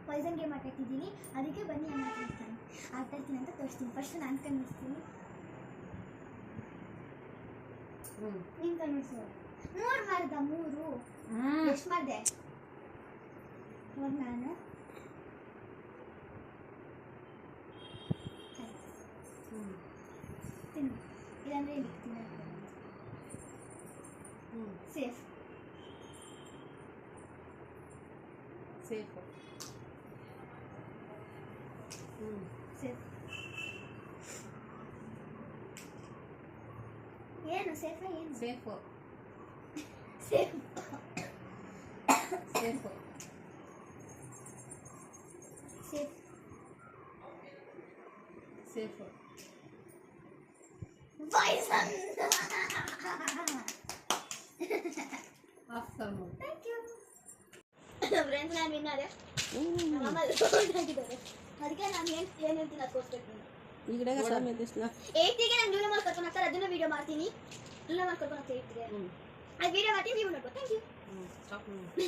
Poisson game ಆಟಾಡ್ತಿದ್ದೀನಿ, ಅದಕ್ಕೆ ಬನ್ನಿ ಏನು ಆಟಾಡ್ತೀನಿ ಅಂತ ತೋರಿಸ್ತೀನಿ. ಫಸ್ಟ್ ನಾನು ಕನ್ನಿಸ್ತೀನಿ, ನೀನು ಕನ್ನಿಸು. 3 ಮಾಡ್ದ, 3 ಎಷ್ಟು ಮಾಡಿದೆ ನೋಡಿ ನಾನು. ತಿನ್ನು, ಇಲ್ಲಾಂದ್ರೆ ಇಲ್ಲಿ ಸೇಫ್ ಸೇಫ್ ಸೇಫ್. ಏನು ಸೇಫ? ಏನು safe safe safe safe safe. Poison. After thank you friends. ನಾನು ವಿನ್ ಆದೆ. ನಮ್ಮ ಆಗಿದ್ದಾರೆ, ಅದಕ್ಕೆ ನಾನು ಏನು ಹೇಳ್ತೀನಿ ಅದು ತೋರಿಸ್ಬೇಕು. ಈ ಗಿಡ ಏಯ್ತಿಗೆ ನಾನು ಲೂಲೋ ಮಾಲ್ ಕರ್ಕೊಂಡು ಹೋಗ್ತಾರೆ, ಅದನ್ನು ವೀಡಿಯೋ ಮಾಡ್ತೀನಿ. ಲೂಲೋ ಮಾಲ್ ಕರ್ಕೊಂಡು ಹೋಗ್ತಾ ಇರ್ತೀವಿ, ಅದು ವೀಡಿಯೋ ಮಾಡ್ತೀನಿ, ನೀವು ನೋಡ್ಬೋದು. Thank you.